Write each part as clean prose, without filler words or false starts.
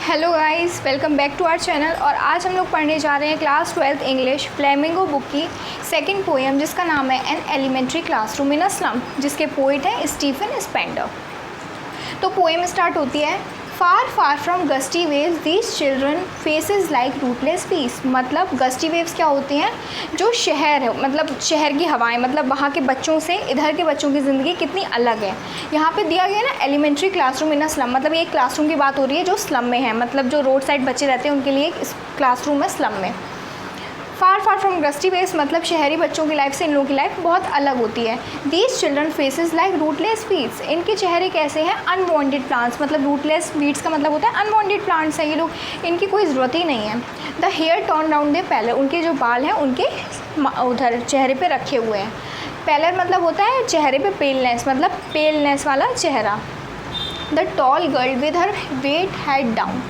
Hello guys, welcome back to our channel. और आज हम लोग पढ़ने जा रहे हैं class 12th English Flamingo book की सेकंड पोएम, जिसका नाम है an elementary classroom in a slum, जिसके पोइट हैं स्टीफन स्पेंडर। तो पोएम स्टार्ट होती है, far far from gusty waves these children faces like rootless piece. मतलब गस्टी वेव्स क्या होती हैं? जो शहर है, मतलब शहर की हवाएं, मतलब वहाँ के बच्चों से इधर के बच्चों की ज़िंदगी कितनी अलग है। यहाँ पे दिया गया ना elementary classroom in a slum, मतलब ये क्लासरूम की बात हो रही है जो स्लम में है, मतलब जो रोड साइड बच्चे रहते हैं उनके लिए इस क्लासरूम है स्लम में। फार फार फ्रॉम गस्टी वेव्स मतलब शहरी बच्चों की लाइफ से इन लोगों की लाइफ बहुत अलग होती है। These children faces like rootless weeds, इनके चेहरे कैसे हैं? अनवांटेड प्लांट्स, मतलब रूटलेस वीड्स का मतलब होता है अनवांटेड प्लांट्स हैं ये लोग, इनकी कोई ज़रूरत ही नहीं है। The hair turn round their pallor, उनके जो बाल हैं उनके उधर चेहरे पे रखे हुए हैं। पैलर मतलब होता है चेहरे पे पेलनेस, मतलब पेलनेस वाला चेहरा। The tall girl with her weighed head down,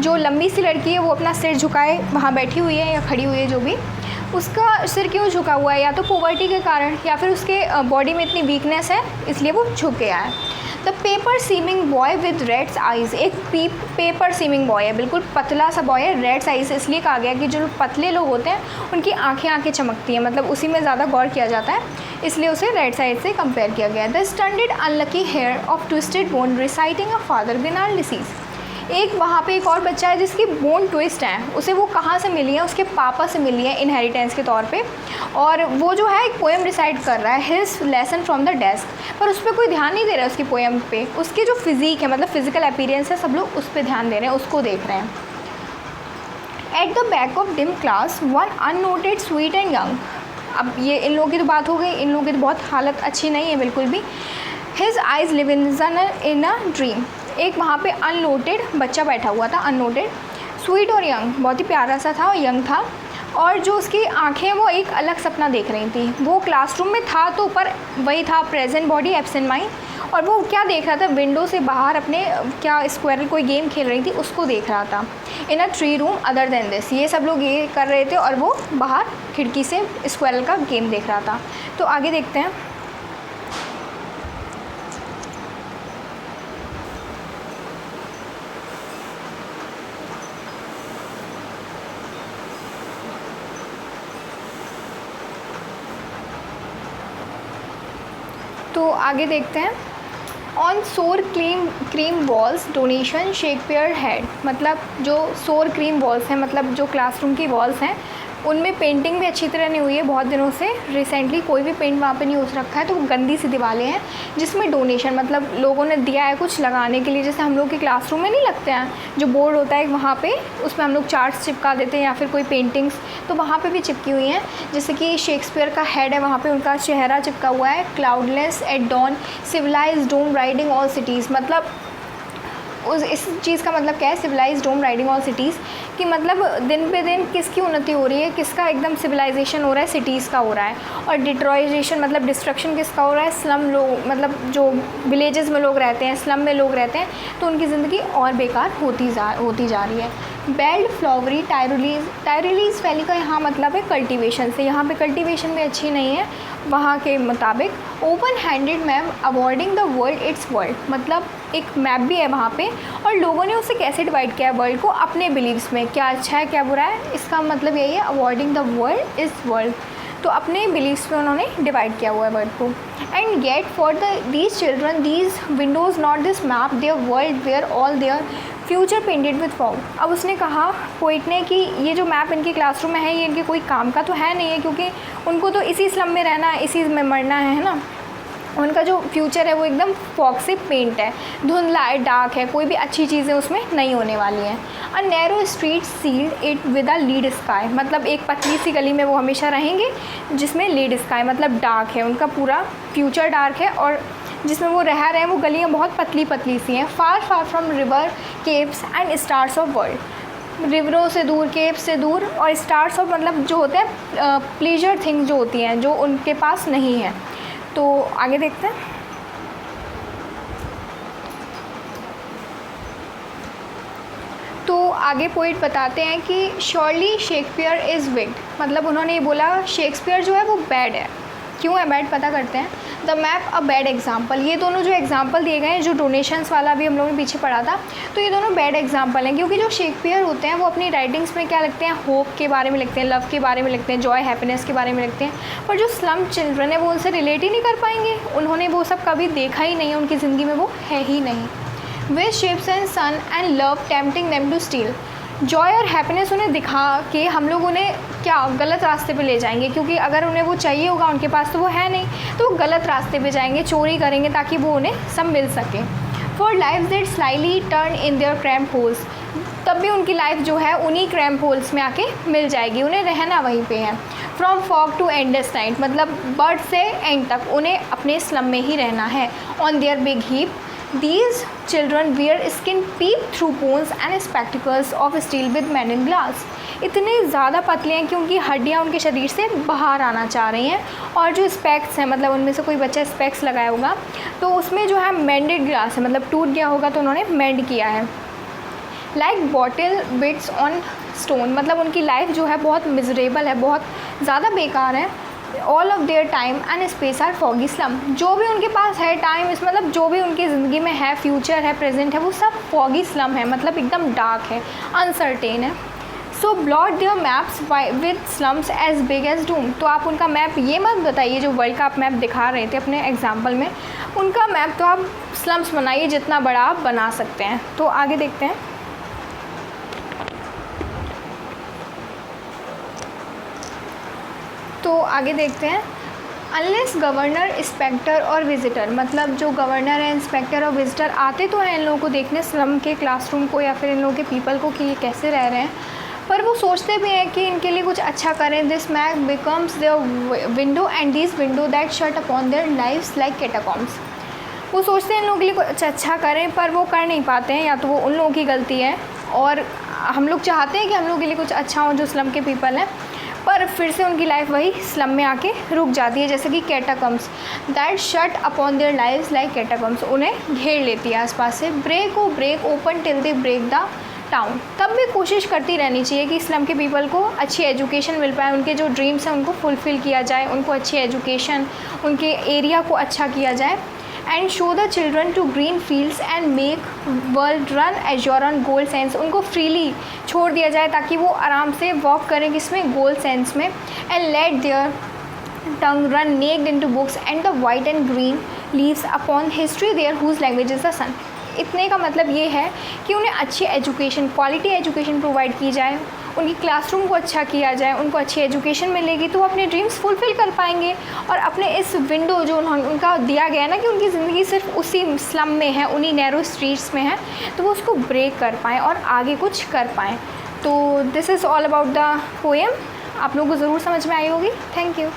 जो लंबी सी लड़की है वो अपना सिर झुकाए वहाँ बैठी हुई है या खड़ी हुई है, जो भी उसका सिर क्यों झुका हुआ है, या तो पॉवर्टी के कारण या फिर उसके बॉडी में इतनी वीकनेस है इसलिए वो झुक गया है। The paper seeming boy with rat's eyes, एक पेपर सीमिंग बॉय है, बिल्कुल पतला सा बॉय है। रेड्स आइज़ इसलिए कहा गया कि जो पतले लोग होते हैं उनकी आंखें चमकती हैं, मतलब उसी में ज़्यादा गौर किया जाता है, इसलिए उसे रेड्स आइज़ से कंपेयर किया गया है। The stunted unlucky heir of twisted bone reciting a father banal disease, एक वहाँ पे एक और बच्चा है जिसकी बोन ट्विस्ट है, उसे वो कहाँ से मिली है? उसके पापा से मिली है इनहेरिटेंस के तौर पे, और वो जो है एक पोएम रिसाइट कर रहा है his lesson from the desk, पर उस पर कोई ध्यान नहीं दे रहा है उसकी पोएम पे। उसकी जो फिजिक है, मतलब फिजिकल अपीयरेंस है, सब लोग उस पर ध्यान दे रहे हैं, उसको देख रहे हैं। At the back of dim class one unnoted sweet and young, अब ये इन लोगों की तो बात हो गई, इन लोगों की तो बहुत हालत अच्छी नहीं है बिल्कुल भी। His eyes live in a dream, एक वहाँ पे अननोटेड बच्चा बैठा हुआ था, अननोटेड, स्वीट और यंग, बहुत ही प्यारा सा था और यंग था, और जो उसकी आंखें वो एक अलग सपना देख रही थी। वो क्लासरूम में था तो पर वही था प्रेजेंट बॉडी एब्सेंट माइंड, और वो क्या देख रहा था? विंडो से बाहर अपने क्या स्क्वायरल कोई गेम खेल रही थी उसको देख रहा था। In a tree room other than this, ये सब लोग ये कर रहे थे और वो बाहर खिड़की से स्क्वायरल का गेम देख रहा था। तो आगे देखते हैं। तो आगे देखते हैं। ऑन सोर cream walls donation Shakespeare had, मतलब जो सोर क्रीम वॉल्स हैं, मतलब जो क्लासरूम की वॉल्स हैं उनमें पेंटिंग भी अच्छी तरह नहीं हुई है बहुत दिनों से, रिसेंटली कोई भी पेंट वहाँ पे नहीं हो रखा है, तो वो गंदी सी दीवारें हैं जिसमें डोनेशन, मतलब लोगों ने दिया है कुछ लगाने के लिए, जैसे हम लोग के क्लासरूम में नहीं लगते हैं जो बोर्ड होता है वहाँ पे, उसमें हम लोग चार्ट्स चिपका देते हैं या फिर कोई पेंटिंग्स, तो वहाँ पे भी चिपकी हुई हैं। जैसे कि शेक्सपियर का हेड है, वहाँ पे उनका चेहरा चिपका हुआ है। Cloudless at dawn civilised dome riding all cities, मतलब इस चीज़ का मतलब क्या है? सिविलाइज डोम राइडिंग ऑल सिटीज़, कि मतलब दिन पे दिन किसकी उन्नति हो रही है, किसका एकदम सिविलाइजेशन हो रहा है? सिटीज़ का हो रहा है। और डिट्रॉइजेशन मतलब डिस्ट्रक्शन किसका हो रहा है? स्लम लोग, मतलब जो विलेजेस में लोग रहते हैं, स्लम में लोग रहते हैं, तो उनकी ज़िंदगी और बेकार होती जा रही है। बेल्ड फ्लावरी टायरिलीज वैली का यहाँ मतलब है कल्टीवेशन से, यहाँ पे कल्टीवेशन भी अच्छी नहीं है वहाँ के मुताबिक। Open handed map awarding the world it's world, मतलब एक मैप भी है वहाँ पे, और लोगों ने उसे कैसे डिवाइड किया है वर्ल्ड को? अपने बिलीव्स में, क्या अच्छा है क्या बुरा है, इसका मतलब यही है awarding the world is world, तो अपने बिलीव्स में उन्होंने डिवाइड किया हुआ है वर्ल्ड को। And yet for these children these windows not this map their world where all their future painted with fog. अब उसने कहा पोइट ने कि ये जो मैप इनके क्लासरूम में है ये इनके कोई काम का तो है नहीं है, क्योंकि उनको तो इसी स्लम में रहना है, इसी में मरना है ना। उनका जो फ्यूचर है वो एकदम फॉग से पेंट है, धुंधला है, डार्क है, कोई भी अच्छी चीज़ें उसमें नहीं होने वाली हैं। A narrow street sealed in with a lead sky, मतलब एक पतली सी गली में वो हमेशा रहेंगे जिसमें लीड स्काई मतलब डार्क है, उनका पूरा फ्यूचर डार्क है, और जिसमें वो रह रहे हैं वो गलियाँ बहुत पतली पतली सी हैं। Far far from river caves and stars of world, रिवरों से दूर, केव्स से दूर, और स्टार्स ऑफ मतलब जो होते हैं प्लेजर थिंग्स जो होती हैं जो उनके पास नहीं है। तो आगे देखते हैं। तो आगे पोइट बताते हैं कि श्योरली शेक्सपियर इज़ विक्ड, मतलब उन्होंने ये बोला शेक्सपियर जो है वो बैड है। क्यों है बैड? पता करते हैं। The the map a bad example. ये दोनों जो एग्जाम्पल दिए गए हैं, जो डोनेशंस वाला भी हम लोगों ने पीछे पढ़ा था, तो ये दोनों बैड एग्जाम्पल हैं, क्योंकि जो शेक्सपियर होते हैं वो अपनी राइटिंग्स में क्या लिखते हैं, होप के बारे में लिखते हैं, लव के बारे में लिखते हैं, जॉय हैप्पीनेस के बारे में लिखते हैं, पर जो स्लम चिल्ड्रन है वो उनसे रिलेट ही नहीं कर पाएंगे, उन्होंने वो सब कभी देखा ही नहीं है, उनकी ज़िंदगी में वो है ही नहीं। With ships and sun and love tempting them to steal. Joy और हैप्पीनेस उन्हें दिखा के हम लोग उन्हें क्या गलत रास्ते पे ले जाएंगे, क्योंकि अगर उन्हें वो चाहिए होगा उनके पास तो वो है नहीं, तो वो गलत रास्ते पे जाएंगे, चोरी करेंगे ताकि वो उन्हें सब मिल सके। For life that slightly turn in their cramp holes. तब भी उनकी लाइफ जो है उन्हीं क्रैम्प होल्स में आके मिल जाएगी, उन्हें रहना वहीं पे है। From fog to endless night, मतलब बर्थ से एंड तक उन्हें अपने स्लम में ही रहना है। On their big heap These children wear skin peep through bones and spectacles of steel with men in glass। इतने ज़्यादा पतले हैं कि उनकी हड्डियाँ उनके शरीर से बाहर आना चाह रही हैं, और जो स्पेक्स हैं, मतलब उनमें से कोई बच्चा स्पेक्स लगाया होगा तो उसमें जो है मेंडेड ग्लास है, मतलब टूट गया होगा तो उन्होंने मेंड किया है। Like bottle beads on stone, मतलब उनकी लाइफ जो है बहुत मिजरेबल है, बहुत ज़्यादा बेकार है। All of their time and space are foggy slum. जो भी उनके पास है टाइम, इस मतलब जो भी उनकी ज़िंदगी में है, फ्यूचर है, प्रेजेंट है, वो सब फॉगी स्लम है, मतलब एकदम डार्क है, अनसर्टेन है। So blot their maps with slums as big as doom. तो आप उनका मैप ये मत बताइए, जो वर्ल्ड का आप मैप दिखा रहे थे अपने एग्जाम्पल में, उनका मैप तो आप स्लम्स बनाइए जितना बड़ा आप बना सकते हैं। तो आगे देखते हैं। तो आगे देखते हैं। अनलेस गवर्नर, इंस्पेक्टर और विजिटर, मतलब जो गवर्नर है, इंस्पेक्टर और विजिटर आते तो हैं इन लोगों को देखने, स्लम के क्लासरूम को या फिर इन लोगों के पीपल को कि ये कैसे रह रहे हैं, पर वो सोचते भी हैं कि इनके लिए कुछ अच्छा करें। This map becomes their window and this window that shut upon their lives like catacombs. वो सोचते हैं इन लोगों के लिए कुछ अच्छा करें, पर वो कर नहीं पाते हैं, या तो वो उन लोगों की गलती है, और हम लोग चाहते हैं कि हम लोगों के लिए कुछ अच्छा हो जो स्लम के पीपल हैं, पर फिर से उनकी लाइफ वही स्लम में आके रुक जाती है, जैसे कि catacombs that shut upon their lives like catacombs, उन्हें घेर लेती है आसपास से। Break open till they break the town. तब भी कोशिश करती रहनी चाहिए कि स्लम के पीपल को अच्छी एजुकेशन मिल पाए, उनके जो ड्रीम्स हैं उनको फुलफ़िल किया जाए, उनको अच्छी एजुकेशन, उनके एरिया को अच्छा किया जाए। And show the children to green fields and make world run azure on gold sands. उनको फ्रीली छोड़ दिया जाए ताकि वो आराम से वॉक करें, किसमें, गोल्ड सेंस में। And let their tongue run naked into books and the white and green leaves upon history their whose language is the sun. इतने का मतलब ये है कि उन्हें अच्छी एजुकेशन, क्वालिटी एजुकेशन प्रोवाइड की जाए, उनकी क्लासरूम को अच्छा किया जाए, उनको अच्छी एजुकेशन मिलेगी तो वो अपने ड्रीम्स फुलफ़िल कर पाएंगे, और अपने इस विंडो जो उनका दिया गया है ना कि उनकी ज़िंदगी सिर्फ उसी स्लम में है, उन्हीं नैरो स्ट्रीट्स में है, तो वो उसको ब्रेक कर पाएँ और आगे कुछ कर पाएँ। तो this is all about the poem. आप लोगों को ज़रूर समझ में आई होगी। Thank you.